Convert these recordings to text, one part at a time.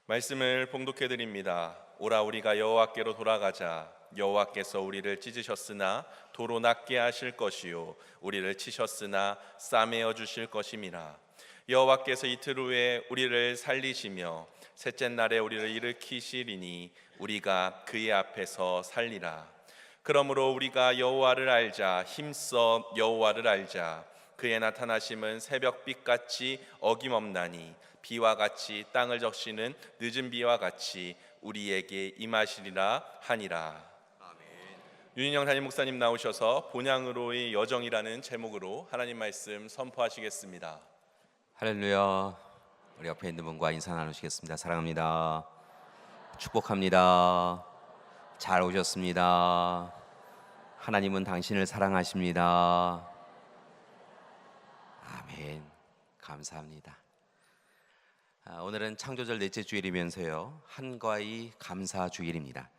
말씀을 봉독해 드립니다. 오라 우리가 여호와께로 돌아가자. 여호와께서 우리를 찢으셨으나 도로 낫게 하실 것이요 우리를 치셨으나 싸매어 주실 것임이라. 여호와께서 이틀 후에 우리를 살리시며 셋째 날에 우리를 일으키시리니 우리가 그의 앞에서 살리라. 그러므로 우리가 여호와를 알자. 힘써 여호와를 알자. 그의 나타나심은 새벽빛같이 어김없나니 비와 같이 땅을 적시는 늦은 비와 같이 우리에게 임하시리라 하니라. 윤인영 담임 목사님 나오셔서 본향으로의 여정이라는 제목으로 하나님 말씀 선포하시겠습니다. 할렐루야. 우리 옆에 있는 분과 인사 나누시겠습니다. 사랑합니다. 축복합니다. 잘 오셨습니다. 하나님은 당신을 사랑하십니다. 아멘. 감사합니다. 오늘은 창조절 넷째 주일이면서요, 한과의 감사 주일입니다.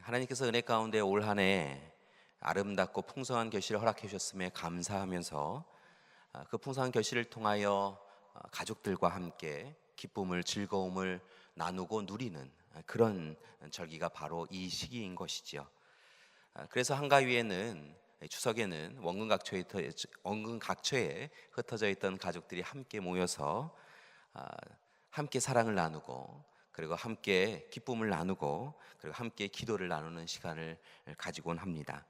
하나님께서 은혜 가운데 올 한 해 아름답고 풍성한 결실을 허락해 주셨음에 감사하면서 그 풍성한 결실을 통하여 가족들과 함께 기쁨을, 즐거움을 나누고 누리는 그런 절기가 바로 이 시기인 것이죠. 그래서 한가위에는, 추석에는 원근 각처에 흩어져 있던 가족들이 함께 모여서 함께 사랑을 나누고, 그리고 함께 기쁨을 나누고, 그리고 함께 기도를 나누는 시간을 가지곤 합니다.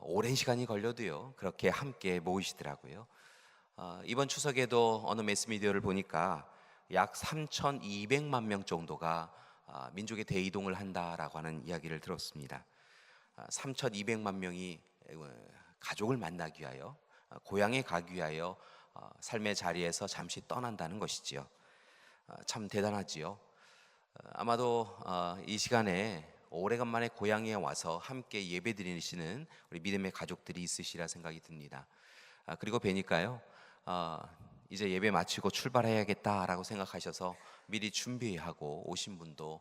오랜 시간이 걸려도요, 그렇게 함께 모이시더라고요. 이번 추석에도 어느 매스미디어를 보니까 약 3,200만 명 정도가 민족의 대이동을 한다라고 하는 이야기를 들었습니다. 3,200만 명이 가족을 만나기 위하여, 고향에 가기 위하여 삶의 자리에서 잠시 떠난다는 것이지요. 참 대단하지요. 아마도 이 시간에 오래간만에 고향에 와서 함께 예배 드리시는 우리 믿음의 가족들이 있으시리라 생각이 듭니다. 그리고 뵈니까요, 이제 예배 마치고 출발해야겠다라고 생각하셔서 미리 준비하고 오신 분도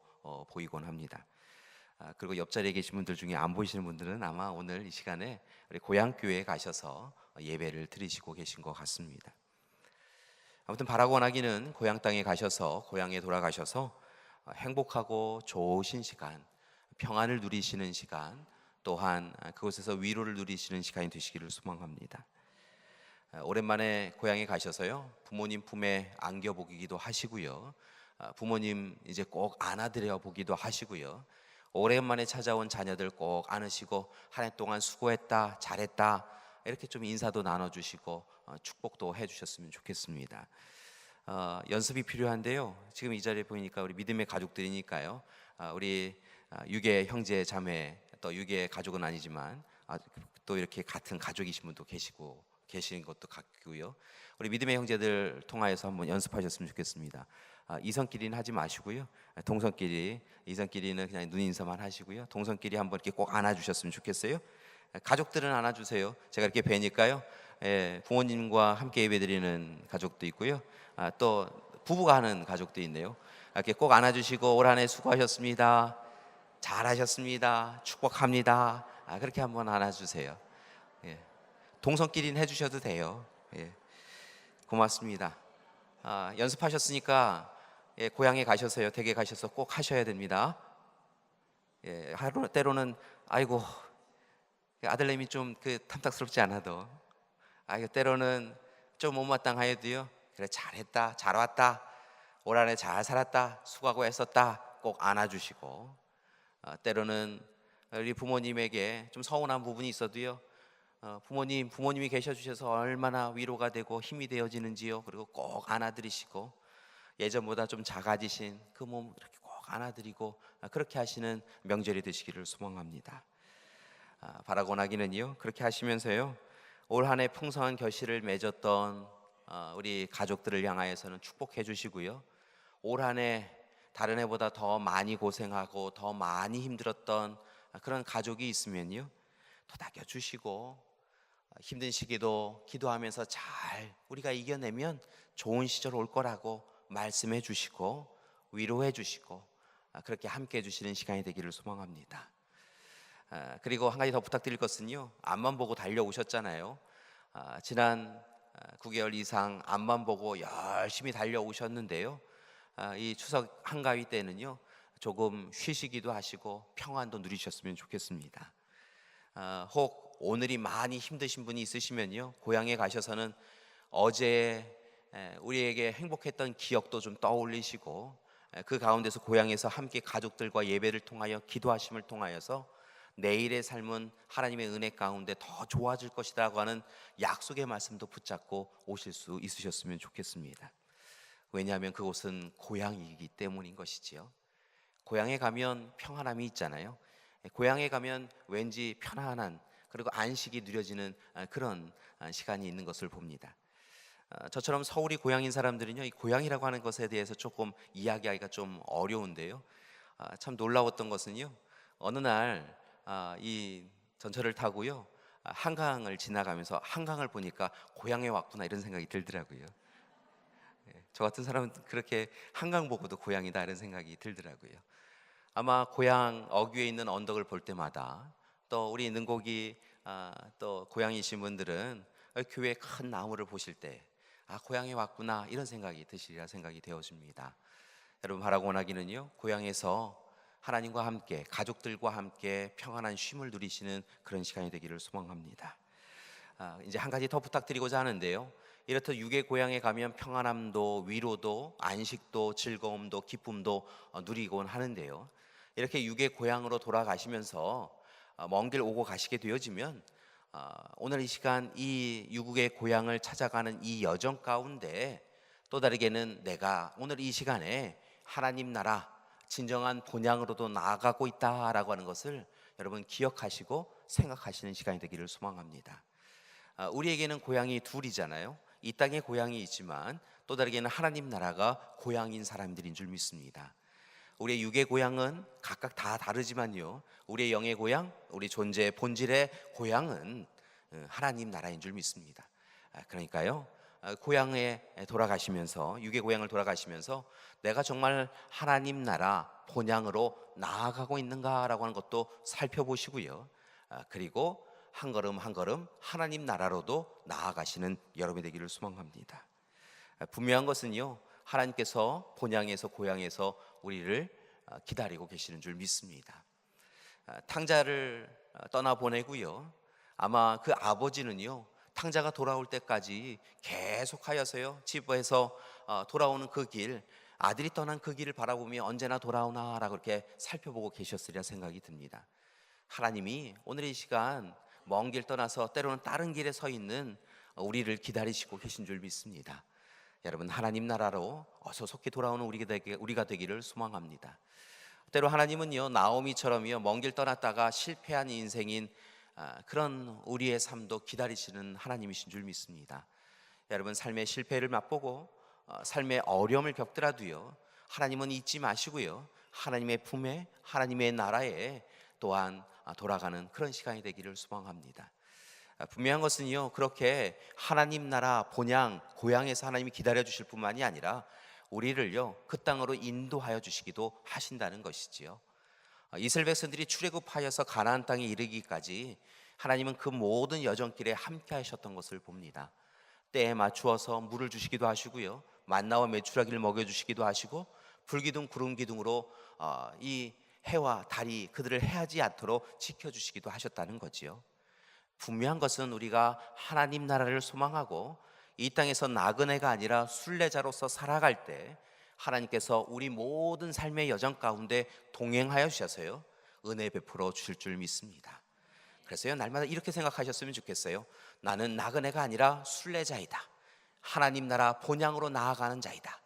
보이곤 합니다. 그리고 옆자리에 계신 분들 중에 안 보이시는 분들은 아마 오늘 이 시간에 우리 고향교회에 가셔서 예배를 드리시고 계신 것 같습니다. 아무튼 바라고 원하기는 고향 땅에 가셔서, 고향에 돌아가셔서 행복하고 좋으신 시간, 평안을 누리시는 시간, 또한 그곳에서 위로를 누리시는 시간이 되시기를 소망합니다. 오랜만에 고향에 가셔서요, 부모님 품에 안겨보기도 하시고요, 부모님 이제 꼭 안아드려 보기도 하시고요, 오랜만에 찾아온 자녀들 꼭 안으시고 한 해 동안 수고했다, 잘했다, 이렇게 좀 인사도 나눠주시고 축복도 해주셨으면 좋겠습니다. 연습이 필요한데요, 지금 이 자리에 보니까 우리 믿음의 가족들이니까요, 우리 유괴 형제 자매, 또 유괴 가족은 아니지만 또 이렇게 같은 가족이신 분도 계신 것도 같고요, 우리 믿음의 형제들 통하여서 한번 연습하셨으면 좋겠습니다. 이성끼리는 하지 마시고요, 이성끼리는 그냥 눈 인사만 하시고요, 동성끼리 한번 이렇게 꼭 안아주셨으면 좋겠어요. 가족들은 안아주세요. 제가 이렇게 뵈니까요, 부모님과 함께 예배드리는 가족도 있고요, 또 부부가 하는 가족도 있네요. 이렇게 꼭 안아주시고 올 한 해 수고하셨습니다, 잘하셨습니다, 축복합니다, 그렇게 한번 안아주세요. 동성끼리는 해주셔도 돼요. 고맙습니다. 연습하셨으니까 고향에 가셔서요, 댁에 가셔서 꼭 하셔야 됩니다. 때로는 아이고 아들내미 좀 탐탁스럽지 않아도, 때로는 좀 못마땅하여도요, 그래 잘했다, 잘 왔다, 올 한 해 잘 살았다, 수고하고 애썼다 꼭 안아주시고, 때로는 우리 부모님에게 좀 서운한 부분이 있어도요, 부모님이 계셔주셔서 얼마나 위로가 되고 힘이 되어지는지요, 그리고 꼭 안아드리시고, 예전보다 좀 작아지신 그 몸 이렇게 꼭 안아드리고, 그렇게 하시는 명절이 되시기를 소망합니다. 바라고 원하기는요, 그렇게 하시면서요, 올 한 해 풍성한 결실을 맺었던 우리 가족들을 향하여서는 축복해 주시고요, 올 한 해 다른 해보다 더 많이 고생하고 더 많이 힘들었던 그런 가족이 있으면요, 토닥여 주시고, 힘든 시기도 기도하면서 잘 우리가 이겨내면 좋은 시절 올 거라고 말씀해 주시고 위로해 주시고, 그렇게 함께 해주시는 시간이 되기를 소망합니다. 그리고 한 가지 더 부탁드릴 것은요, 앞만 보고 달려오셨잖아요. 지난 9개월 이상 앞만 보고 열심히 달려오셨는데요, 이 추석 한가위 때는요 조금 쉬시기도 하시고 평안도 누리셨으면 좋겠습니다. 혹 오늘이 많이 힘드신 분이 있으시면요 고향에 가셔서는 어제 우리에게 행복했던 기억도 좀 떠올리시고 그 가운데서 고향에서 함께 가족들과 예배를 통하여 기도하심을 통하여서 내일의 삶은 하나님의 은혜 가운데 더 좋아질 것이라고 하는 약속의 말씀도 붙잡고 오실 수 있으셨으면 좋겠습니다. 왜냐하면 그곳은 고향이기 때문인 것이지요. 고향에 가면 평안함이 있잖아요. 고향에 가면 왠지 편안한 그리고 안식이 누려지는 그런 시간이 있는 것을 봅니다. 저처럼 서울이 고향인 사람들은요 이 고향이라고 하는 것에 대해서 조금 이야기하기가 좀 어려운데요. 참 놀라웠던 것은요 어느 날 이 전철을 타고요 한강을 지나가면서 한강을 보니까 고향에 왔구나 이런 생각이 들더라고요. 저 같은 사람은 그렇게 한강 보고도 고향이다 이런 생각이 들더라고요. 아마 고향 어귀에 있는 언덕을 볼 때마다 또 우리 능곡이 또 고향이신 분들은 교회 큰 나무를 보실 때 고향에 왔구나 이런 생각이 드시리라 생각이 되어집니다. 여러분 바라고 원하기는요 고향에서 하나님과 함께 가족들과 함께 평안한 쉼을 누리시는 그런 시간이 되기를 소망합니다. 이제 한 가지 더 부탁드리고자 하는데요. 이렇듯 육의 고향에 가면 평안함도 위로도 안식도 즐거움도 기쁨도 누리곤 하는데요. 이렇게 육의 고향으로 돌아가시면서 먼 길 오고 가시게 되어지면 오늘 이 시간 이 유국의 고향을 찾아가는 이 여정 가운데 또 다르게는 내가 오늘 이 시간에 하나님 나라 진정한 본향으로도 나아가고 있다라고 하는 것을 여러분 기억하시고 생각하시는 시간이 되기를 소망합니다. 우리에게는 고향이 둘이잖아요. 이 땅에 고향이 있지만 또 다르게는 하나님 나라가 고향인 사람들인 줄 믿습니다. 우리의 육의 고향은 각각 다 다르지만요 우리의 영의 고향, 우리 존재의 본질의 고향은 하나님 나라인 줄 믿습니다. 그러니까요 고향에 돌아가시면서 육의 고향을 돌아가시면서 내가 정말 하나님 나라 본향으로 나아가고 있는가라고 하는 것도 살펴보시고요 그리고 한 걸음 한 걸음 하나님 나라로도 나아가시는 여러분이 되기를 소망합니다. 분명한 것은요 하나님께서 본향에서 고향에서 우리를 기다리고 계시는 줄 믿습니다. 탕자를 떠나보내고요 아마 그 아버지는요 탕자가 돌아올 때까지 계속하여서요 집에서 돌아오는 그 길 아들이 떠난 그 길을 바라보며 언제나 돌아오나라고 그렇게 살펴보고 계셨으리라 생각이 듭니다. 하나님이 오늘 이 시간 먼 길 떠나서 때로는 다른 길에 서 있는 우리를 기다리시고 계신 줄 믿습니다. 여러분 하나님 나라로 어서 속히 돌아오는 우리가 되기를 소망합니다. 때로 하나님은요 나오미처럼요 먼 길 떠났다가 실패한 인생인 그런 우리의 삶도 기다리시는 하나님이신 줄 믿습니다. 여러분 삶의 실패를 맛보고 삶의 어려움을 겪더라도요 하나님은 잊지 마시고요 하나님의 품에 하나님의 나라에 또한 돌아가는 그런 시간이 되기를 소망합니다. 분명한 것은요 그렇게 하나님 나라 본향 고향에서 하나님이 기다려 주실 뿐만이 아니라 우리를요 그 땅으로 인도하여 주시기도 하신다는 것이지요. 이스라엘 백성들이 출애굽하여서 가나안 땅에 이르기까지 하나님은 그 모든 여정길에 함께 하셨던 것을 봅니다. 때에 맞추어서 물을 주시기도 하시고요 만나와 메추라기를 먹여주시기도 하시고 불기둥 구름기둥으로 이 해와 달이 그들을 해하지 않도록 지켜주시기도 하셨다는 거지요. 분명한 것은 우리가 하나님 나라를 소망하고 이 땅에서 나그네가 아니라 순례자로서 살아갈 때 하나님께서 우리 모든 삶의 여정 가운데 동행하여 주셔서요 은혜 베풀어 주실 줄 믿습니다. 그래서요 날마다 이렇게 생각하셨으면 좋겠어요. 나는 나그네가 아니라 순례자이다. 하나님 나라 본향으로 나아가는 자이다.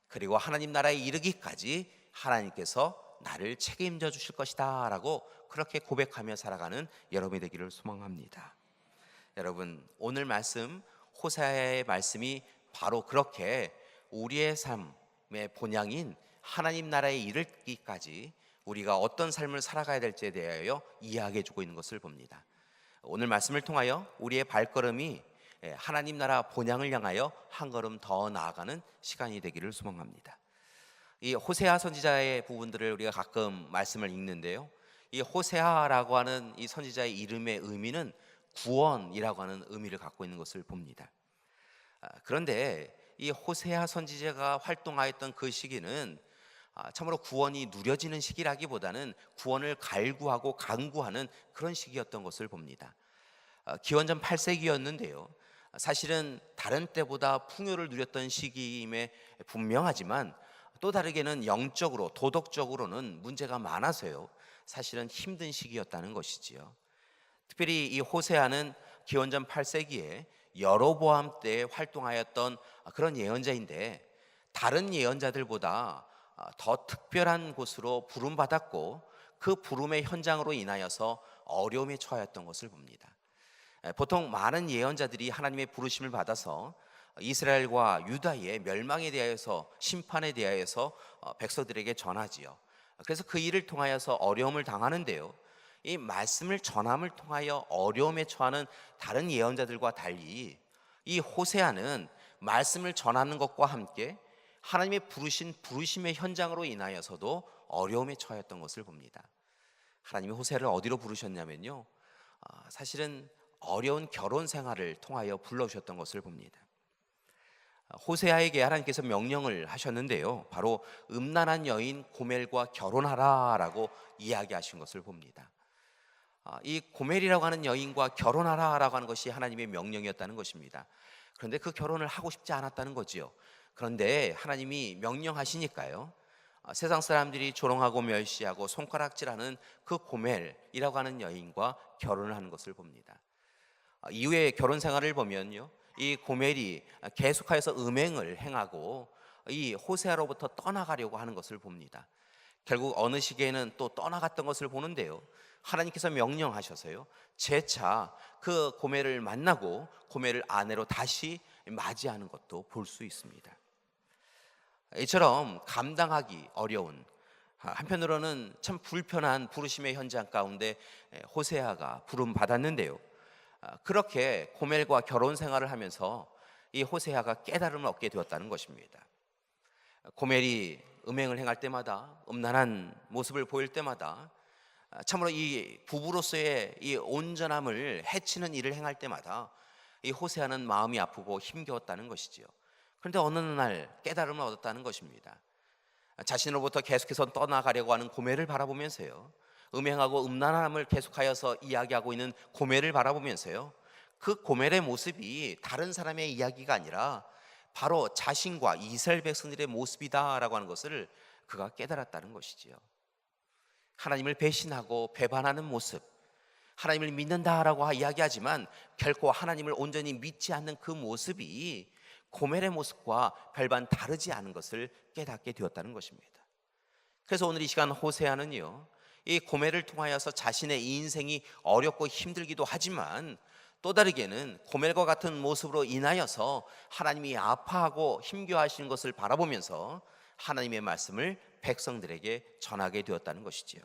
그리고 하나님 나라에 이르기까지 하나님께서 나를 책임져 주실 것이다 라고 그렇게 고백하며 살아가는 여러분이 되기를 소망합니다. 여러분 오늘 말씀 호세아의 말씀이 바로 그렇게 우리의 삶의 본향인 하나님 나라에 이르기까지 우리가 어떤 삶을 살아가야 될지에 대하여 이야기해 주고 있는 것을 봅니다. 오늘 말씀을 통하여 우리의 발걸음이 하나님 나라 본향을 향하여 한 걸음 더 나아가는 시간이 되기를 소망합니다. 이 호세아 선지자의 부분들을 우리가 가끔 말씀을 읽는데요 이 호세아라고 하는 이 선지자의 이름의 의미는 구원이라고 하는 의미를 갖고 있는 것을 봅니다. 그런데 이 호세아 선지자가 활동하였던 그 시기는 참으로 구원이 누려지는 시기라기보다는 구원을 갈구하고 강구하는 그런 시기였던 것을 봅니다. 기원전 8세기였는데요. 사실은 다른 때보다 풍요를 누렸던 시기임에 분명하지만 또 다르게는 영적으로 도덕적으로는 문제가 많아서요. 사실은 힘든 시기였다는 것이지요. 특별히 이 호세아는 기원전 8세기에 여로보암 때 활동하였던 그런 예언자인데 다른 예언자들보다 더 특별한 곳으로 부름받았고 그 부름의 현장으로 인하여서 어려움에 처하였던 것을 봅니다. 보통 많은 예언자들이 하나님의 부르심을 받아서 이스라엘과 유다의 멸망에 대하여서 심판에 대하여서 백성들에게 전하지요. 그래서 그 일을 통하여서 어려움을 당하는데요. 이 말씀을 전함을 통하여 어려움에 처하는 다른 예언자들과 달리 이 호세아는 말씀을 전하는 것과 함께 하나님의 부르심의 현장으로 인하여서도 어려움에 처했던 것을 봅니다. 하나님이 호세아를 어디로 부르셨냐면요, 사실은 어려운 결혼 생활을 통하여 불러주셨던 것을 봅니다. 호세아에게 하나님께서 명령을 하셨는데요, 바로 음란한 여인 고멜과 결혼하라라고 이야기하신 것을 봅니다. 이 고멜이라고 하는 여인과 결혼하라라고 하는 것이 하나님의 명령이었다는 것입니다. 그런데 그 결혼을 하고 싶지 않았다는 거지요. 그런데 하나님이 명령하시니까요, 세상 사람들이 조롱하고 멸시하고 손가락질하는 그 고멜이라고 하는 여인과 결혼을 하는 것을 봅니다. 이후에 결혼 생활을 보면요, 이 고멜이 계속하여서 음행을 행하고 이 호세아로부터 떠나가려고 하는 것을 봅니다. 결국 어느 시기에는 또 떠나갔던 것을 보는데요, 하나님께서 명령하셔서요, 재차 그 고멜을 만나고 고멜을 아내로 다시 맞이하는 것도 볼 수 있습니다. 이처럼 감당하기 어려운, 한편으로는 참 불편한 부르심의 현장 가운데 호세아가 부름 받았는데요, 그렇게 고멜과 결혼 생활을 하면서 이 호세아가 깨달음을 얻게 되었다는 것입니다. 고멜이 음행을 행할 때마다, 음란한 모습을 보일 때마다, 참으로 이 부부로서의 이 온전함을 해치는 일을 행할 때마다 이 호세아는 마음이 아프고 힘겨웠다는 것이지요. 그런데 어느 날 깨달음을 얻었다는 것입니다. 자신으로부터 계속해서 떠나가려고 하는 고멜을 바라보면서요, 음행하고 음란함을 계속하여서 이야기하고 있는 고멜을 바라보면서요, 그 고멜의 모습이 다른 사람의 이야기가 아니라 바로 자신과 이스라엘 백성들의 모습이다라고 하는 것을 그가 깨달았다는 것이지요. 하나님을 배신하고 배반하는 모습, 하나님을 믿는다라고 이야기하지만 결코 하나님을 온전히 믿지 않는 그 모습이 고멜의 모습과 별반 다르지 않은 것을 깨닫게 되었다는 것입니다. 그래서 오늘 이 시간 호세아는요, 이 고멜을 통하여서 자신의 인생이 어렵고 힘들기도 하지만 또 다르게는 고멜과 같은 모습으로 인하여서 하나님이 아파하고 힘겨워하시는 것을 바라보면서 하나님의 말씀을 백성들에게 전하게 되었다는 것이지요.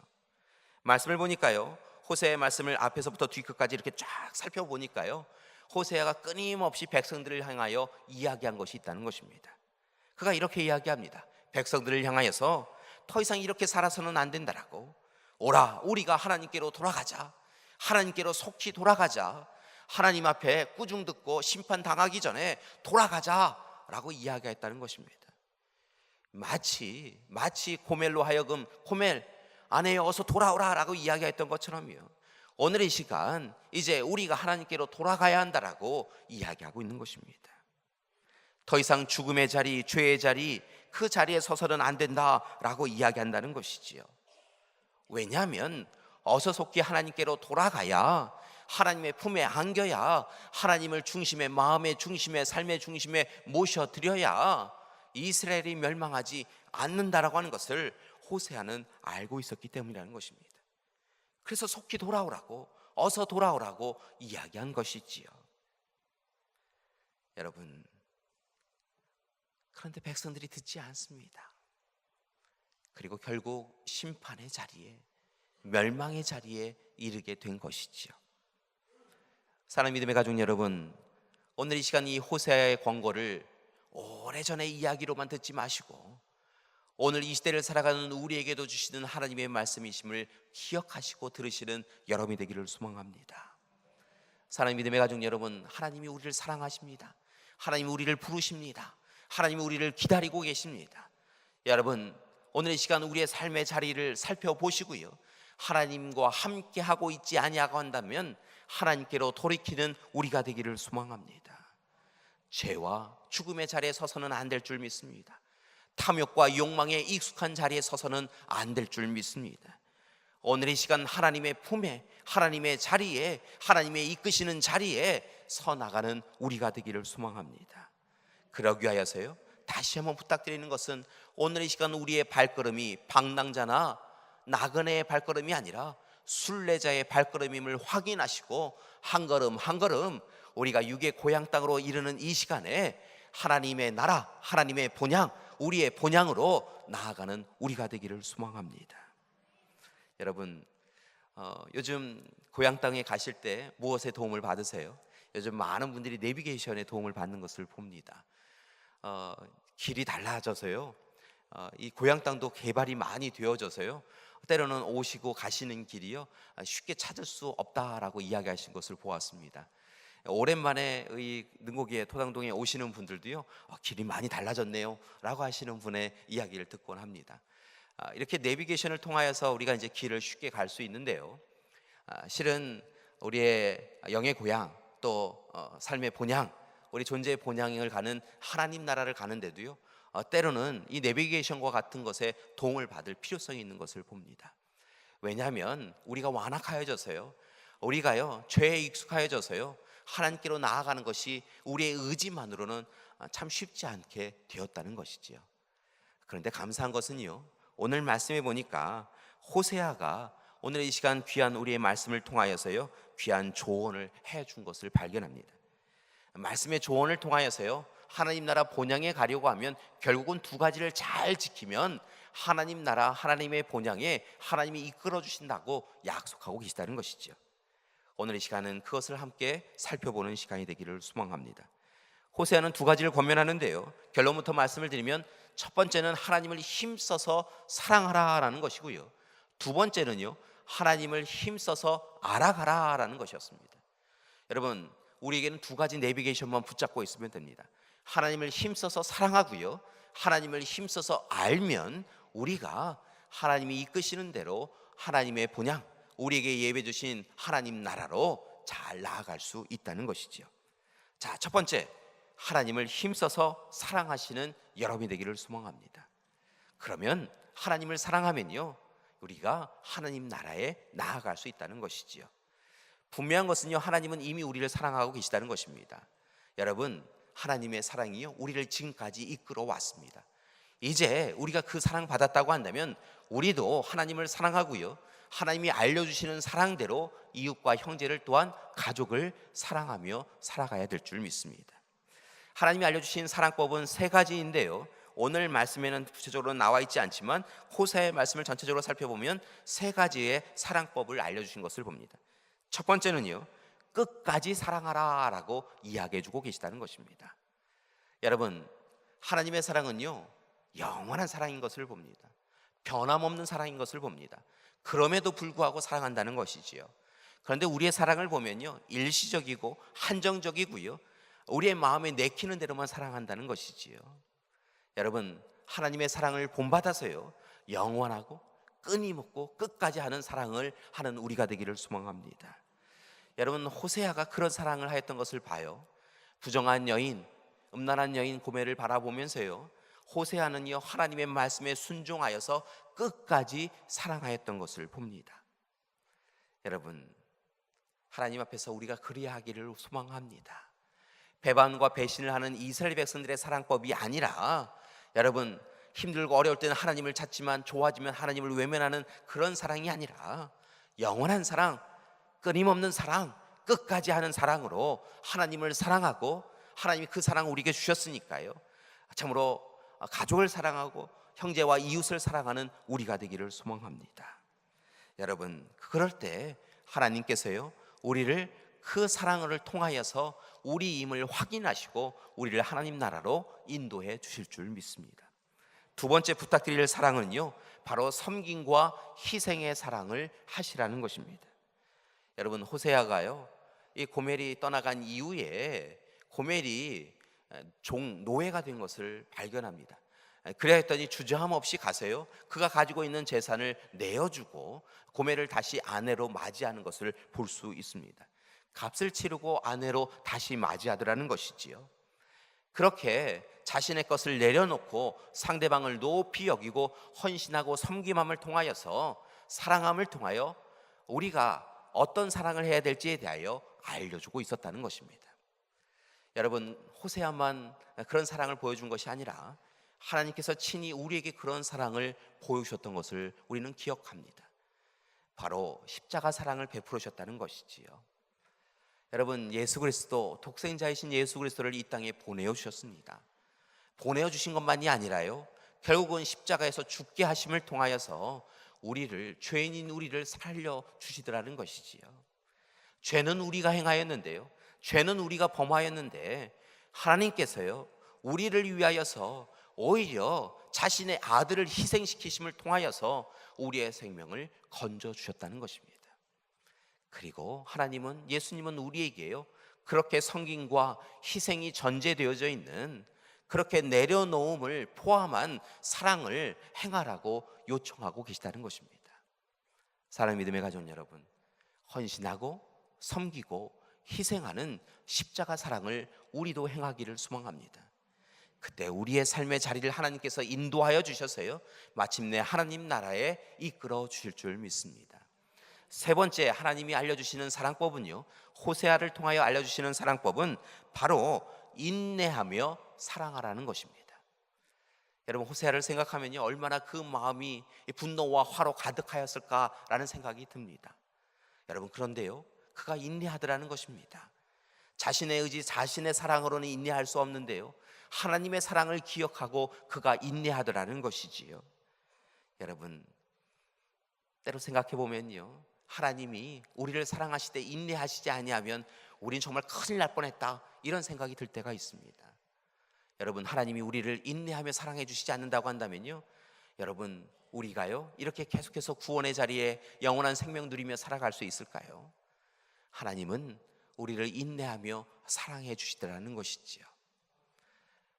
말씀을 보니까요, 호세아의 말씀을 앞에서부터 뒤끝까지 이렇게 쫙 살펴보니까요, 호세아가 끊임없이 백성들을 향하여 이야기한 것이 있다는 것입니다. 그가 이렇게 이야기합니다. 백성들을 향하여서 더 이상 이렇게 살아서는 안 된다라고, 오라 우리가 하나님께로 돌아가자, 하나님께로 속히 돌아가자, 하나님 앞에 꾸중 듣고 심판 당하기 전에 돌아가자라고 이야기했다는 것입니다. 마치 고멜로 하여금 고멜 아내여 어서 돌아오라라고 이야기했던 것처럼요, 오늘 이 시간 이제 우리가 하나님께로 돌아가야 한다라고 이야기하고 있는 것입니다. 더 이상 죽음의 자리, 죄의 자리, 그 자리에 서서는 안 된다라고 이야기한다는 것이지요. 왜냐하면 어서 속히 하나님께로 돌아가야, 하나님의 품에 안겨야, 하나님을 중심에, 마음의 중심에, 삶의 중심에 모셔드려야 이스라엘이 멸망하지 않는다라고 하는 것을 호세아는 알고 있었기 때문이라는 것입니다. 그래서 속히 돌아오라고, 어서 돌아오라고 이야기한 것이지요. 여러분, 그런데 백성들이 듣지 않습니다. 그리고 결국 심판의 자리에, 멸망의 자리에 이르게 된 것이지요. 사랑하는 믿음의 가족 여러분, 오늘 이 시간 이 호세아의 권고를 오래전의 이야기로만 듣지 마시고 오늘 이 시대를 살아가는 우리에게도 주시는 하나님의 말씀이심을 기억하시고 들으시는 여러분이 되기를 소망합니다. 사랑하는 믿음의 가족 여러분, 하나님이 우리를 사랑하십니다. 하나님이 우리를 부르십니다. 하나님이 우리를 기다리고 계십니다. 여러분, 오늘 이 시간 우리의 삶의 자리를 살펴보시고요, 하나님과 함께 하고 있지 아니하고 한다면 하나님께로 돌이키는 우리가 되기를 소망합니다. 죄와 죽음의 자리에 서서는 안 될 줄 믿습니다. 탐욕과 욕망에 익숙한 자리에 서서는 안 될 줄 믿습니다. 오늘 이 시간 하나님의 품에, 하나님의 자리에, 하나님의 이끄시는 자리에 서 나가는 우리가 되기를 소망합니다. 그러기 위하여서요, 다시 한번 부탁드리는 것은 오늘 이 시간 우리의 발걸음이 방랑자나 나그네의 발걸음이 아니라 순례자의 발걸음임을 확인하시고 한 걸음 한 걸음 우리가 육의 고향 땅으로 이르는 이 시간에 하나님의 나라, 하나님의 본향, 우리의 본향으로 나아가는 우리가 되기를 소망합니다. 여러분, 요즘 고향 땅에 가실 때 무엇의 도움을 받으세요? 요즘 많은 분들이 내비게이션의 도움을 받는 것을 봅니다. 길이 달라져서요, 이 고향 땅도 개발이 많이 되어져서요, 때로는 오시고 가시는 길이요 쉽게 찾을 수 없다라고 이야기하신 것을 보았습니다. 오랜만에 이 능곡의 토당동에 오시는 분들도요, 길이 많이 달라졌네요 라고 하시는 분의 이야기를 듣곤 합니다. 이렇게 내비게이션을 통하여서 우리가 이제 길을 쉽게 갈 수 있는데요, 실은 우리의 영의 고향, 또 삶의 본향, 우리 존재의 본향을 가는 하나님 나라를 가는데도요, 때로는 이 내비게이션과 같은 것에 도움을 받을 필요성이 있는 것을 봅니다. 왜냐하면 우리가 완악하여져서요, 우리가요 죄에 익숙하여져서요, 하나님께로 나아가는 것이 우리의 의지만으로는 참 쉽지 않게 되었다는 것이지요. 그런데 감사한 것은요, 오늘 말씀해 보니까 호세아가 오늘 이 시간 귀한 우리의 말씀을 통하여서요, 귀한 조언을 해준 것을 발견합니다. 말씀의 조언을 통하여서요, 하나님 나라 본향에 가려고 하면 결국은 두 가지를 잘 지키면 하나님 나라, 하나님의 본향에 하나님이 이끌어 주신다고 약속하고 계시다는 것이죠. 오늘 이 시간은 그것을 함께 살펴보는 시간이 되기를 소망합니다. 호세아는 두 가지를 권면하는데요, 결론부터 말씀을 드리면 첫 번째는 하나님을 힘써서 사랑하라라는 것이고요, 두 번째는요, 하나님을 힘써서 알아가라라는 것이었습니다. 여러분, 우리에게는 두 가지 내비게이션만 붙잡고 있으면 됩니다. 하나님을 힘써서 사랑하고요, 하나님을 힘써서 알면 우리가 하나님이 이끄시는 대로 하나님의 본향, 우리에게 예배 주신 하나님 나라로 잘 나아갈 수 있다는 것이지요. 자, 첫 번째, 하나님을 힘써서 사랑하시는 여러분이 되기를 소망합니다. 그러면 하나님을 사랑하면요, 우리가 하나님 나라에 나아갈 수 있다는 것이지요. 분명한 것은요, 하나님은 이미 우리를 사랑하고 계시다는 것입니다. 여러분, 하나님의 사랑이요 우리를 지금까지 이끌어 왔습니다. 이제 우리가 그 사랑 받았다고 한다면 우리도 하나님을 사랑하고요, 하나님이 알려주시는 사랑대로 이웃과 형제를 또한 가족을 사랑하며 살아가야 될 줄 믿습니다. 하나님이 알려주신 사랑법은 세 가지인데요, 오늘 말씀에는 구체적으로 나와 있지 않지만 호세아의 말씀을 전체적으로 살펴보면 세 가지의 사랑법을 알려주신 것을 봅니다. 첫 번째는요, 끝까지 사랑하라 라고 이야기해주고 계시다는 것입니다. 여러분, 하나님의 사랑은요 영원한 사랑인 것을 봅니다. 변함없는 사랑인 것을 봅니다. 그럼에도 불구하고 사랑한다는 것이지요. 그런데 우리의 사랑을 보면요, 일시적이고 한정적이고요, 우리의 마음에 내키는 대로만 사랑한다는 것이지요. 여러분, 하나님의 사랑을 본받아서요, 영원하고 끊임없고 끝까지 하는 사랑을 하는 우리가 되기를 소망합니다. 여러분, 호세아가 그런 사랑을 하였던 것을 봐요. 부정한 여인, 음란한 여인 고멜을 바라보면서요, 호세아는요 하나님의 말씀에 순종하여서 끝까지 사랑하였던 것을 봅니다. 여러분, 하나님 앞에서 우리가 그리야 하기를 소망합니다. 배반과 배신을 하는 이스라엘 백성들의 사랑법이 아니라, 여러분, 힘들고 어려울 때는 하나님을 찾지만 좋아지면 하나님을 외면하는 그런 사랑이 아니라 영원한 사랑, 끊임없는 사랑, 끝까지 하는 사랑으로 하나님을 사랑하고, 하나님이 그 사랑을 우리에게 주셨으니까요, 참으로 가족을 사랑하고 형제와 이웃을 사랑하는 우리가 되기를 소망합니다. 여러분, 그럴 때 하나님께서요 우리를 그 사랑을 통하여서 우리임을 확인하시고 우리를 하나님 나라로 인도해 주실 줄 믿습니다. 두 번째 부탁드릴 사랑은요, 바로 섬김과 희생의 사랑을 하시라는 것입니다. 여러분, 호세아가요 이 고멜이 떠나간 이후에 고멜이 노예가 된 것을 발견합니다. 그래야 했더니 주저함 없이 가세요. 그가 가지고 있는 재산을 내어주고 고멜을 다시 아내로 맞이하는 것을 볼 수 있습니다. 값을 치르고 아내로 다시 맞이하더라는 것이지요. 그렇게 자신의 것을 내려놓고 상대방을 높이 여기고 헌신하고 섬김함을 통하여서 사랑함을 통하여 우리가 어떤 사랑을 해야 될지에 대하여 알려주고 있었다는 것입니다. 여러분, 호세아만 그런 사랑을 보여준 것이 아니라 하나님께서 친히 우리에게 그런 사랑을 보여주셨던 것을 우리는 기억합니다. 바로 십자가 사랑을 베풀으셨다는 것이지요. 여러분, 예수 그리스도, 독생자이신 예수 그리스도를 이 땅에 보내어 주셨습니다. 보내어 주신 것만이 아니라요, 결국은 십자가에서 죽게 하심을 통하여서 죄인인 우리를 살려 주시더라는 것이지요. 죄는 우리가 행하였는데요, 죄는 우리가 범하였는데 하나님께서요, 우리를 위하여서 오히려 자신의 아들을 희생시키심을 통하여서 우리의 생명을 건져 주셨다는 것입니다. 그리고 예수님은 우리에게요, 그렇게 섬김과 희생이 전제되어져 있는 그렇게 내려놓음을 포함한 사랑을 행하라고 요청하고 계시다는 것입니다. 사랑하는 믿음의 가족 여러분, 헌신하고 섬기고 희생하는 십자가 사랑을 우리도 행하기를 소망합니다. 그때 우리의 삶의 자리를 하나님께서 인도하여 주셔서요, 마침내 하나님 나라에 이끌어 주실 줄 믿습니다. 세 번째 하나님이 알려주시는 사랑법은요, 호세아를 통하여 알려주시는 사랑법은 바로 인내하며 사랑하라는 것입니다. 여러분, 호세아를 생각하면요, 얼마나 그 마음이 분노와 화로 가득하였을까라는 생각이 듭니다. 여러분, 그런데요, 그가 인내하더라는 것입니다. 자신의 의지, 자신의 사랑으로는 인내할 수 없는데요, 하나님의 사랑을 기억하고 그가 인내하더라는 것이지요. 여러분, 때로 생각해 보면요, 하나님이 우리를 사랑하시되 인내하시지 아니하면 우린 정말 큰일 날 뻔했다, 이런 생각이 들 때가 있습니다. 여러분, 하나님이 우리를 인내하며 사랑해 주시지 않는다고 한다면요, 여러분, 우리가요 이렇게 계속해서 구원의 자리에 영원한 생명 누리며 살아갈 수 있을까요? 하나님은 우리를 인내하며 사랑해 주시더라는 것이지요.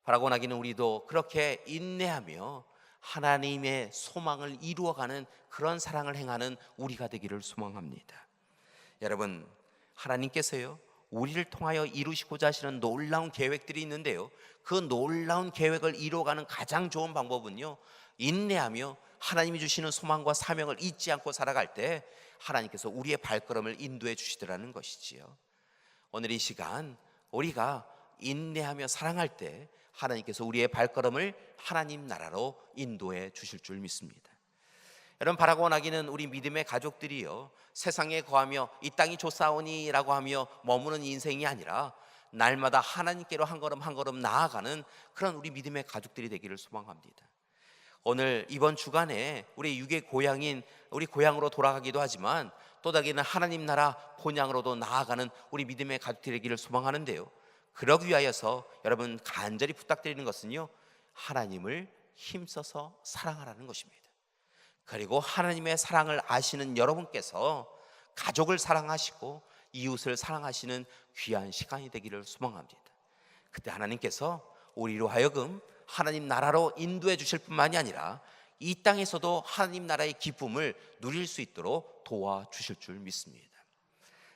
바라고 나기는 우리도 그렇게 인내하며 하나님의 소망을 이루어가는 그런 사랑을 행하는 우리가 되기를 소망합니다. 여러분, 하나님께서요 우리를 통하여 이루시고자 하시는 놀라운 계획들이 있는데요, 그 놀라운 계획을 이루어가는 가장 좋은 방법은요, 인내하며 하나님이 주시는 소망과 사명을 잊지 않고 살아갈 때 하나님께서 우리의 발걸음을 인도해 주시더라는 것이지요. 오늘 이 시간 우리가 인내하며 사랑할 때 하나님께서 우리의 발걸음을 하나님 나라로 인도해 주실 줄 믿습니다. 여러분, 바라고 나기는 우리 믿음의 가족들이요, 세상에 거하며 이 땅이 좋사오니라고 하며 머무는 인생이 아니라 날마다 하나님께로 한 걸음 한 걸음 나아가는 그런 우리 믿음의 가족들이 되기를 소망합니다. 오늘 이번 주간에 우리 육의 고향인 우리 고향으로 돌아가기도 하지만 또 다기는 하나님 나라 본향으로도 나아가는 우리 믿음의 가족들이 되기를 소망하는데요, 그러기 위하여서 여러분 간절히 부탁드리는 것은요, 하나님을 힘써서 사랑하라는 것입니다. 그리고 하나님의 사랑을 아시는 여러분께서 가족을 사랑하시고 이웃을 사랑하시는 귀한 시간이 되기를 소망합니다. 그때 하나님께서 우리로 하여금 하나님 나라로 인도해 주실 뿐만이 아니라 이 땅에서도 하나님 나라의 기쁨을 누릴 수 있도록 도와주실 줄 믿습니다.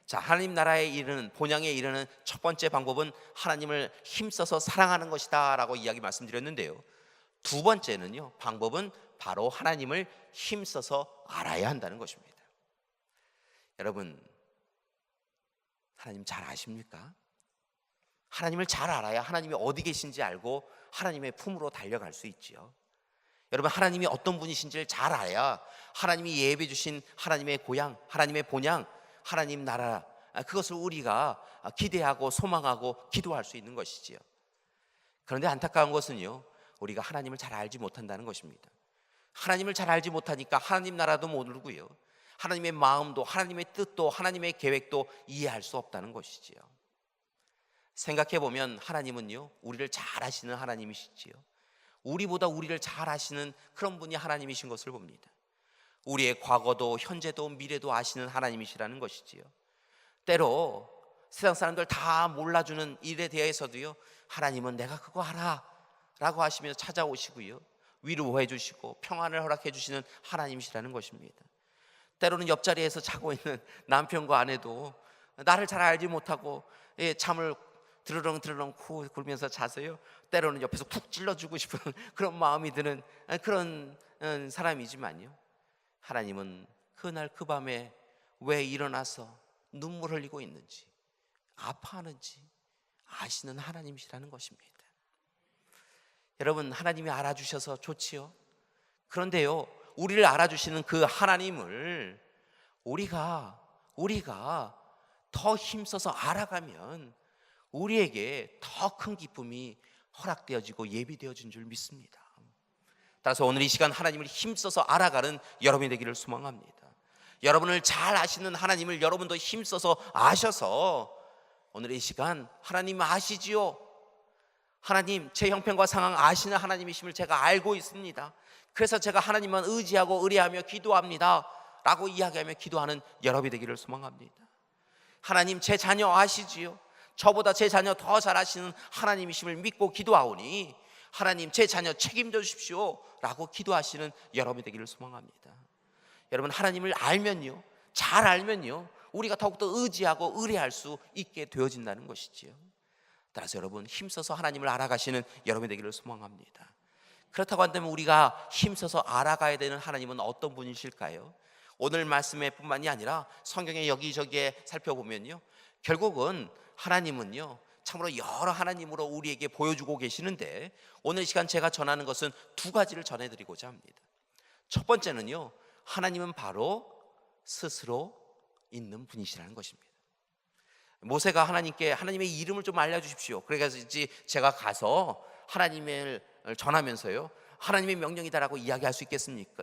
자, 하나님 나라에 이르는, 본향에 이르는 첫 번째 방법은 하나님을 힘써서 사랑하는 것이다 라고 이야기 말씀드렸는데요, 두 번째는요, 방법은 바로 하나님을 힘써서 알아야 한다는 것입니다. 여러분, 하나님 잘 아십니까? 하나님을 잘 알아야 하나님이 어디 계신지 알고 하나님의 품으로 달려갈 수 있지요. 여러분, 하나님이 어떤 분이신지를 잘 알아야 하나님이 예비해 주신 하나님의 고향, 하나님의 본향, 하나님 나라, 그것을 우리가 기대하고 소망하고 기도할 수 있는 것이지요. 그런데 안타까운 것은요, 우리가 하나님을 잘 알지 못한다는 것입니다. 하나님을 잘 알지 못하니까 하나님 나라도 모르고요, 하나님의 마음도 하나님의 뜻도 하나님의 계획도 이해할 수 없다는 것이지요. 생각해 보면 하나님은요 우리를 잘 아시는 하나님이시지요. 우리보다 우리를 잘 아시는 그런 분이 하나님이신 것을 봅니다. 우리의 과거도 현재도 미래도 아시는 하나님이시라는 것이지요. 때로 세상 사람들 다 몰라주는 일에 대해서도요, 하나님은 내가 그거 알아 라고 하시면서 찾아오시고요, 위로해 주시고 평안을 허락해 주시는 하나님이시라는 것입니다. 때로는 옆자리에서 자고 있는 남편과 아내도 나를 잘 알지 못하고 잠을 드르렁 코 굴면서 자세요. 때로는 옆에서 푹 찔러주고 싶은 그런 마음이 드는 그런 사람이지만요, 하나님은 그날 그 밤에 왜 일어나서 눈물 흘리고 있는지, 아파하는지 아시는 하나님이시라는 것입니다. 여러분, 하나님이 알아주셔서 좋지요. 그런데요, 우리를 알아주시는 그 하나님을 우리가 더 힘써서 알아가면 우리에게 더 큰 기쁨이 허락되어지고 예비되어진 줄 믿습니다. 따라서 오늘 이 시간 하나님을 힘써서 알아가는 여러분이 되기를 소망합니다. 여러분을 잘 아시는 하나님을 여러분도 힘써서 아셔서 오늘 이 시간 하나님 아시지요? 하나님, 제 형편과 상황 아시는 하나님이심을 제가 알고 있습니다. 그래서 제가 하나님만 의지하고 의뢰하며 기도합니다 라고 이야기하며 기도하는 여러분이 되기를 소망합니다. 하나님, 제 자녀 아시지요? 저보다 제 자녀 더 잘 아시는 하나님이심을 믿고 기도하오니 하나님, 제 자녀 책임져 주십시오 라고 기도하시는 여러분이 되기를 소망합니다. 여러분, 하나님을 알면요, 잘 알면요, 우리가 더욱더 의지하고 의뢰할 수 있게 되어진다는 것이지요. 따라서 여러분, 힘써서 하나님을 알아가시는 여러분이 되기를 소망합니다. 그렇다고 한다면 우리가 힘써서 알아가야 되는 하나님은 어떤 분이실까요? 오늘 말씀에 뿐만이 아니라 성경에 여기저기에 살펴보면요, 결국은 하나님은요 참으로 여러 하나님으로 우리에게 보여주고 계시는데, 오늘 이 시간 제가 전하는 것은 두 가지를 전해드리고자 합니다. 첫 번째는요, 하나님은 바로 스스로 있는 분이시라는 것입니다. 모세가 하나님께 하나님의 이름을 좀 알려주십시오. 그래서 제가 가서 하나님을 전하면서요, 하나님의 명령이다라고 이야기할 수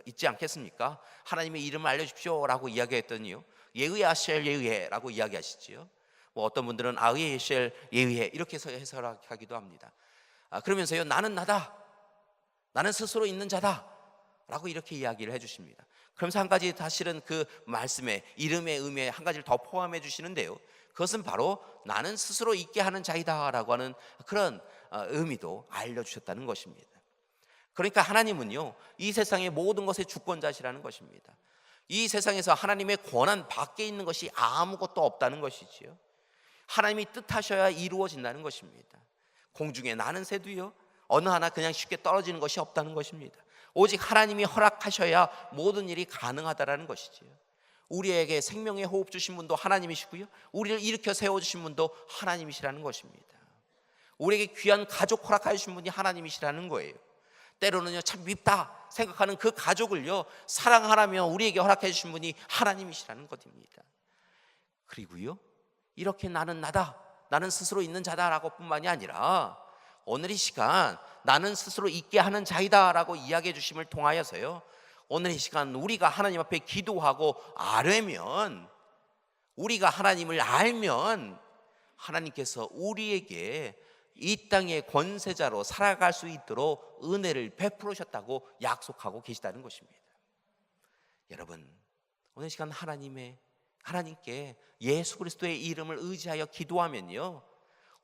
있지 않겠습니까? 하나님의 이름을 알려주십시오 라고 이야기했더니요, 예의에 아셀 예의해 라고 이야기하시지요. 어떤 분들은 아의에 셀 예의해 이렇게 해석하기도 합니다. 그러면서요, 나는 나다, 나는 스스로 있는 자다 라고 이렇게 이야기를 해주십니다. 그러면서 한 가지 사실은 그 말씀에 이름의 의미에 한 가지를 더 포함해 주시는데요, 그것은 바로 나는 스스로 있게 하는 자이다 라고 하는 그런 의미도 알려주셨다는 것입니다. 그러니까 하나님은요, 이 세상의 모든 것의 주권자시라는 것입니다. 이 세상에서 하나님의 권한 밖에 있는 것이 아무것도 없다는 것이지요. 하나님이 뜻하셔야 이루어진다는 것입니다. 공중에 나는 새도요, 어느 하나 그냥 쉽게 떨어지는 것이 없다는 것입니다. 오직 하나님이 허락하셔야 모든 일이 가능하다라는 것이지요. 우리에게 생명의 호흡 주신 분도 하나님이시고요, 우리를 일으켜 세워주신 분도 하나님이시라는 것입니다. 우리에게 귀한 가족 허락해 주신 분이 하나님이시라는 거예요. 때로는요, 참 밉다 생각하는 그 가족을요, 사랑하라며 우리에게 허락해 주신 분이 하나님이시라는 것입니다. 그리고요, 이렇게 나는 나다, 나는 스스로 있는 자다라고 뿐만이 아니라 오늘 이 시간 나는 스스로 있게 하는 자이다 라고 이야기해 주심을 통하여서요, 오늘 이 시간 우리가 하나님 앞에 기도하고 아뢰면, 우리가 하나님을 알면 하나님께서 우리에게 이 땅의 권세자로 살아갈 수 있도록 은혜를 베풀으셨다고 약속하고 계시다는 것입니다. 여러분, 오늘 이 시간 하나님께 예수 그리스도의 이름을 의지하여 기도하면요,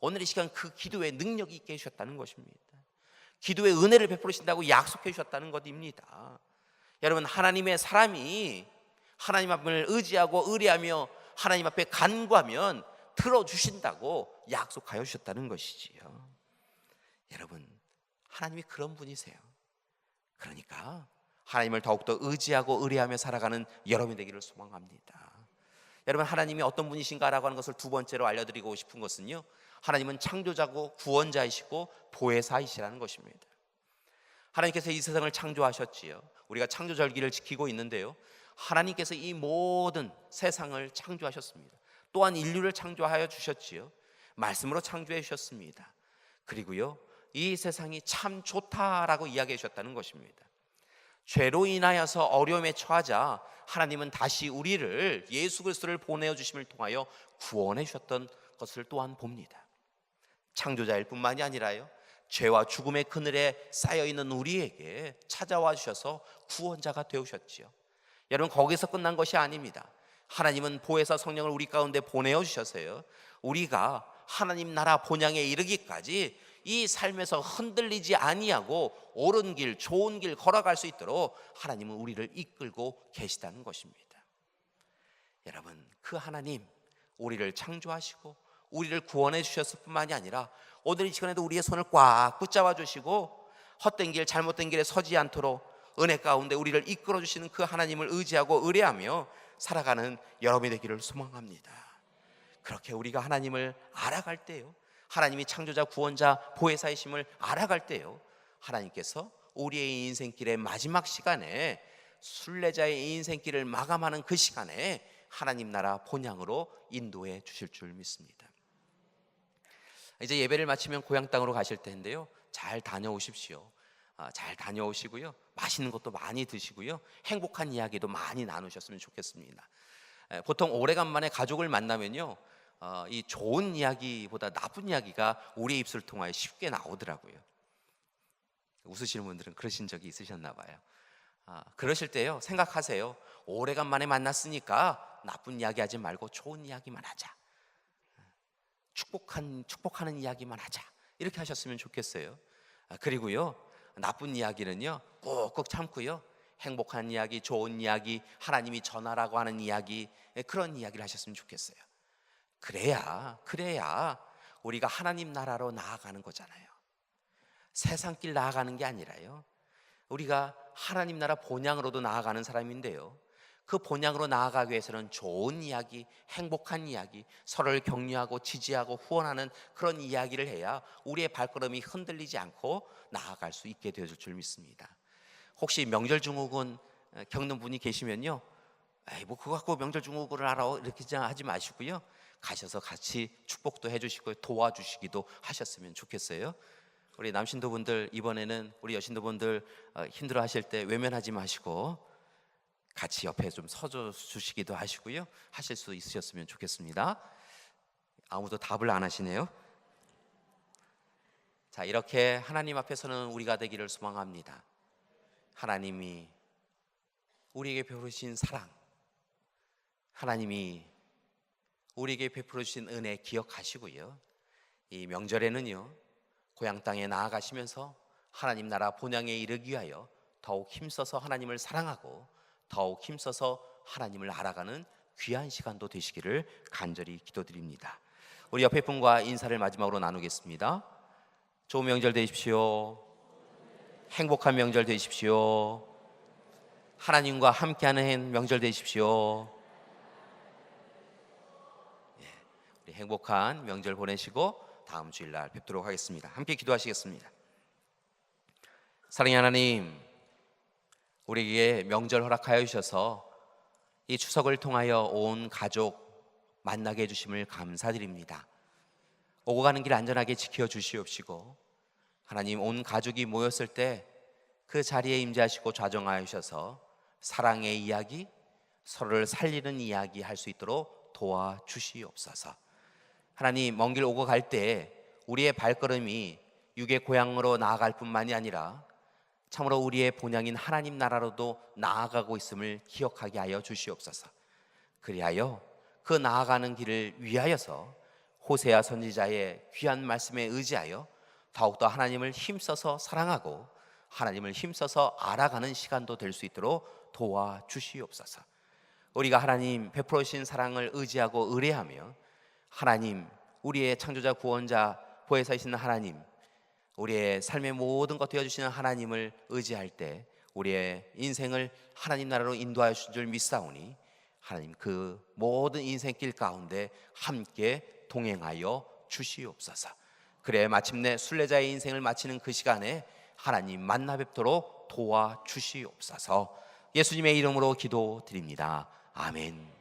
오늘 이 시간 그 기도에 능력이 있게 해주셨다는 것입니다. 기도에 은혜를 베풀으신다고 약속해 주셨다는 것입니다. 여러분, 하나님의 사람이 하나님 앞을 의지하고 의뢰하며 하나님 앞에 간구하면 들어주신다고 약속하여 주셨다는 것이지요. 여러분, 하나님이 그런 분이세요. 그러니까 하나님을 더욱더 의지하고 의뢰하며 살아가는 여러분이 되기를 소망합니다. 여러분, 하나님이 어떤 분이신가라고 하는 것을 두 번째로 알려드리고 싶은 것은요, 하나님은 창조자고 구원자이시고 보혜사이시라는 것입니다. 하나님께서 이 세상을 창조하셨지요. 우리가 창조절기를 지키고 있는데요, 하나님께서 이 모든 세상을 창조하셨습니다. 또한 인류를 창조하여 주셨지요. 말씀으로 창조해 주셨습니다. 그리고요, 이 세상이 참 좋다라고 이야기해 주셨다는 것입니다. 죄로 인하여서 어려움에 처하자 하나님은 다시 우리를 예수 그리스도를 보내어 주심을 통하여 구원해 주셨던 것을 또한 봅니다. 창조자일 뿐만이 아니라요, 죄와 죽음의 그늘에 쌓여있는 우리에게 찾아와 주셔서 구원자가 되우셨지요. 여러분, 거기서 끝난 것이 아닙니다. 하나님은 보혜사 성령을 우리 가운데 보내어 주셔서요, 우리가 하나님 나라 본향에 이르기까지 이 삶에서 흔들리지 아니하고 옳은 길, 좋은 길 걸어갈 수 있도록 하나님은 우리를 이끌고 계시다는 것입니다. 여러분, 그 하나님, 우리를 창조하시고 우리를 구원해 주셨을 뿐만이 아니라 오늘 이 시간에도 우리의 손을 꽉 붙잡아 주시고 헛된 길, 잘못된 길에 서지 않도록 은혜 가운데 우리를 이끌어 주시는 그 하나님을 의지하고 의뢰하며 살아가는 여러분이 되기를 소망합니다. 그렇게 우리가 하나님을 알아갈 때요, 하나님이 창조자, 구원자, 보혜사이심을 알아갈 때요, 하나님께서 우리의 인생길의 마지막 시간에, 순례자의 인생길을 마감하는 그 시간에 하나님 나라 본향으로 인도해 주실 줄 믿습니다. 이제 예배를 마치면 고향 땅으로 가실 텐데요, 잘 다녀오십시오. 잘 다녀오시고요, 맛있는 것도 많이 드시고요, 행복한 이야기도 많이 나누셨으면 좋겠습니다. 보통 오래간만에 가족을 만나면요, 이 좋은 이야기보다 나쁜 이야기가 우리의 입술을 통하여 쉽게 나오더라고요. 웃으시는 분들은 그러신 적이 있으셨나 봐요. 그러실 때요, 생각하세요. 오래간만에 만났으니까 나쁜 이야기 하지 말고 좋은 이야기만 하자, 축복하는 이야기만 하자, 이렇게 하셨으면 좋겠어요. 그리고요, 나쁜 이야기는요 꾹꾹 참고요, 행복한 이야기, 좋은 이야기, 하나님이 전하라고 하는 이야기, 그런 이야기를 하셨으면 좋겠어요. 그래야 우리가 하나님 나라로 나아가는 거잖아요. 세상길 나아가는 게 아니라요, 우리가 하나님 나라 본향으로도 나아가는 사람인데요, 그 본향으로 나아가기 위해서는 좋은 이야기, 행복한 이야기, 서로를 격려하고 지지하고 후원하는 그런 이야기를 해야 우리의 발걸음이 흔들리지 않고 나아갈 수 있게 되어줄 줄 믿습니다. 혹시 명절 증후군 겪는 분이 계시면요, 에이, 뭐 그거 갖고 명절 증후군을 알아, 이렇게 하지 마시고요, 가셔서 같이 축복도 해주시고 도와주시기도 하셨으면 좋겠어요. 우리 남신도분들, 이번에는 우리 여신도분들 힘들어 하실 때 외면하지 마시고 같이 옆에 좀 서줘 주시기도 하시고요, 하실 수 있으셨으면 좋겠습니다. 아무도 답을 안 하시네요. 자, 이렇게 하나님 앞에서는 우리가 되기를 소망합니다. 하나님이 우리에게 베푸신 사랑, 하나님이 우리에게 베풀어 주신 은혜 기억하시고요, 이 명절에는요, 고향 땅에 나아가시면서 하나님 나라 본향에 이르기 위하여 더욱 힘써서 하나님을 사랑하고 더욱 힘써서 하나님을 알아가는 귀한 시간도 되시기를 간절히 기도드립니다. 우리 옆에 분과 인사를 마지막으로 나누겠습니다. 좋은 명절 되십시오. 행복한 명절 되십시오. 하나님과 함께하는 명절 되십시오. 우리 행복한 명절 보내시고 다음 주일날 뵙도록 하겠습니다. 함께 기도하시겠습니다. 사랑의 하나님, 우리에게 명절 허락하여 주셔서 이 추석을 통하여 온 가족 만나게 해주심을 감사드립니다. 오고 가는 길 안전하게 지켜주시옵시고, 하나님, 온 가족이 모였을 때 그 자리에 임재하시고 좌정하여 주셔서 사랑의 이야기, 서로를 살리는 이야기 할 수 있도록 도와주시옵소서. 하나님, 먼 길 오고 갈 때 우리의 발걸음이 육의 고향으로 나아갈 뿐만이 아니라 참으로 우리의 본향인 하나님 나라로도 나아가고 있음을 기억하게 하여 주시옵소서. 그리하여 그 나아가는 길을 위하여서 호세아 선지자의 귀한 말씀에 의지하여 더욱더 하나님을 힘써서 사랑하고 하나님을 힘써서 알아가는 시간도 될 수 있도록 도와주시옵소서. 우리가 하나님 베풀어 주신 사랑을 의지하고 의뢰하며 하나님, 우리의 창조자, 구원자, 보혜사이신 하나님, 우리의 삶의 모든 것 되어주시는 하나님을 의지할 때 우리의 인생을 하나님 나라로 인도하여 주신 줄 믿사오니 하나님, 그 모든 인생길 가운데 함께 동행하여 주시옵소서. 그래 마침내 순례자의 인생을 마치는 그 시간에 하나님 만나 뵙도록 도와주시옵소서. 예수님의 이름으로 기도드립니다. 아멘.